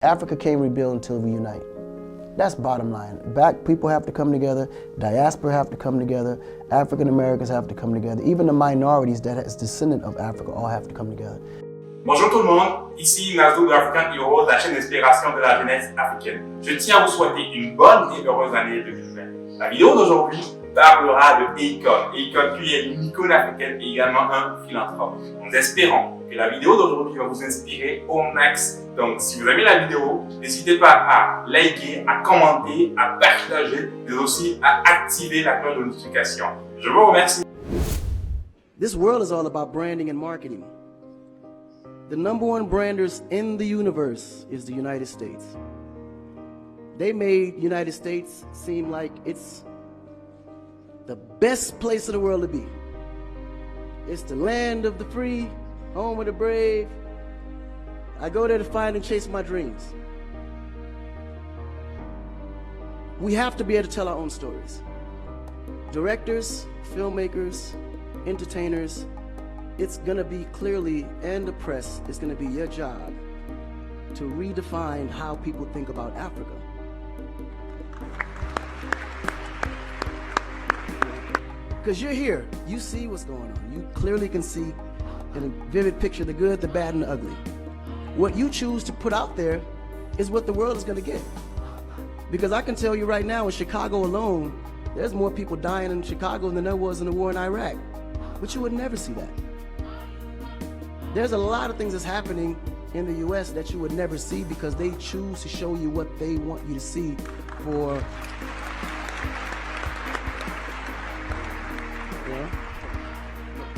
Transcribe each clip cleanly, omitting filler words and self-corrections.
Africa can't rebuild until we unite. That's bottom line. Black people have to come together, diaspora have to come together, African Americans have to come together, even the minorities that is descendant of Africa all have to come together. Bonjour tout le monde, ici Nazo de African Hero, la chaîne d'inspiration de la jeunesse africaine. Je tiens à vous souhaiter une bonne et heureuse année 2020. La vidéo d'aujourd'hui parlera de Akon. Akon qui est une icône africaine et également un philanthrope. Nous espérons que la vidéo d'aujourd'hui va vous inspirer au max. Donc si vous aimez la vidéo, n'hésitez pas à liker, à commenter, à partager, mais aussi à activer la cloche de notification. Je vous remercie. This world is all about branding and marketing. The number one branders in the universe is the United States. They made United States seem like it's the best place in the world to be. It's the land of the free, home of the brave. I go there to find and chase my dreams. We have to be able to tell our own stories. Directors, filmmakers, entertainers, it's gonna be clearly, and the press, it's gonna be your job to redefine how people think about Africa. Because you're here, you see what's going on. You clearly can see in a vivid picture the good, the bad, and the ugly. What you choose to put out there is what the world is gonna get. Because I can tell you right now, in Chicago alone, there's more people dying in Chicago than there was in the war in Iraq. But you would never see that. There's a lot of things that's happening in the US that you would never see because they choose to show you what they want you to see for,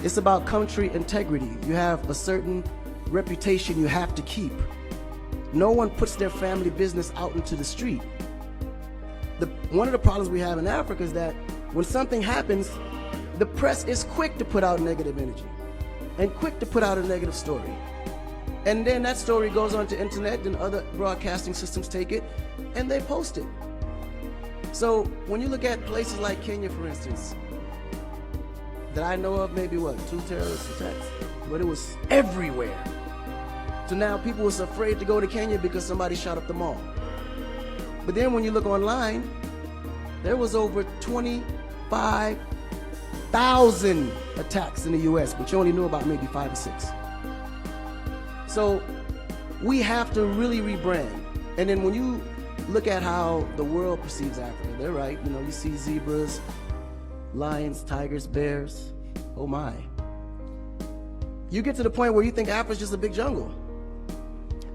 it's about country integrity. You have a certain reputation you have to keep. No one puts their family business out into the street. One of the problems we have in Africa is that when something happens, the press is quick to put out negative energy and quick to put out a negative story. And then that story goes on to internet and other broadcasting systems take it and they post it. So when you look at places like Kenya, for instance, that I know of, maybe what, 2 terrorist attacks, but it was everywhere. So now people was afraid to go to Kenya because somebody shot up the mall. But then when you look online, there was over 25,000 attacks in the US, but you only knew about maybe 5 or 6. So we have to really rebrand. And then when you look at how the world perceives Africa, they're right. You know, you see zebras, lions, tigers, bears. Oh my. You get to the point where you think Africa's just a big jungle.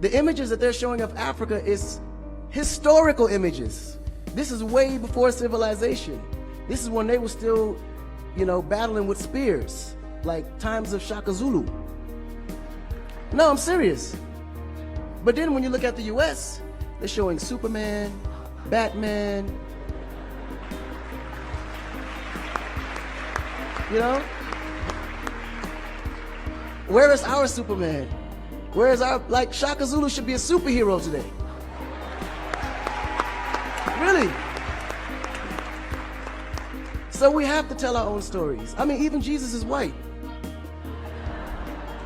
The images that they're showing of Africa is historical images. This is way before civilization. This is when they were still, you know, battling with spears, like times of Shaka Zulu. No, I'm serious. But then when you look at the US, they're showing Superman, Batman, you know? Where is our Superman? Where is our, like, Shaka Zulu should be a superhero today. Really? So we have to tell our own stories. I mean, even Jesus is white.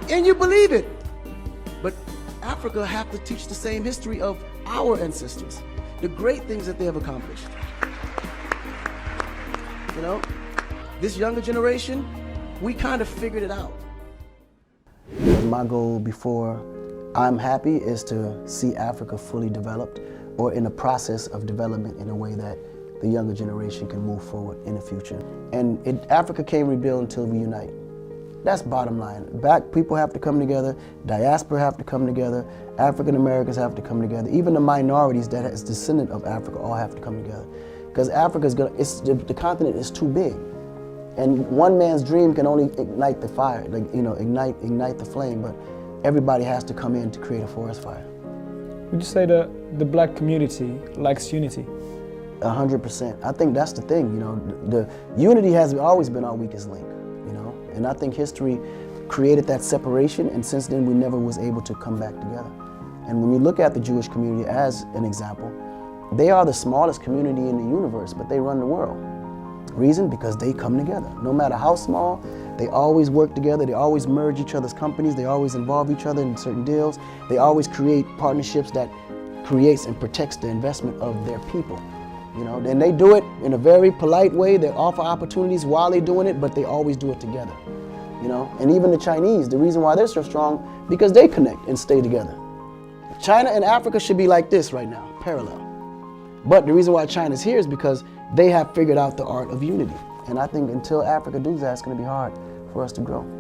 And you believe it. But Africa have to teach the same history of our ancestors, the great things that they have accomplished. You know, this younger generation, we kind of figured it out. My goal before I'm happy is to see Africa fully developed or in a process of development in a way that the younger generation can move forward in the future. And Africa can't rebuild until we unite. That's bottom line. Black people have to come together, diaspora have to come together, African Americans have to come together, even the minorities that is descendant of Africa all have to come together. Because Africa's the continent is too big. And one man's dream can only ignite the fire, like, you know, ignite the flame, but everybody has to come in to create a forest fire. Would you say that the black community likes unity? 100%. I think that's the thing, you know, the unity has always been our weakest link, you know, and I think history created that separation, and since then we never was able to come back together. And when you look at the Jewish community as an example, they are the smallest community in the universe, but they run the world. Reason? Because they come together. No matter how small, they always work together, they always merge each other's companies, they always involve each other in certain deals, they always create partnerships that creates and protects the investment of their people. You know, and they do it in a very polite way. They offer opportunities while they're doing it, but they always do it together. You know, and even the Chinese, the reason why they're so strong, because they connect and stay together. China and Africa should be like this right now, parallel. But the reason why China's here is because they have figured out the art of unity. And I think until Africa does that, it's going to be hard for us to grow.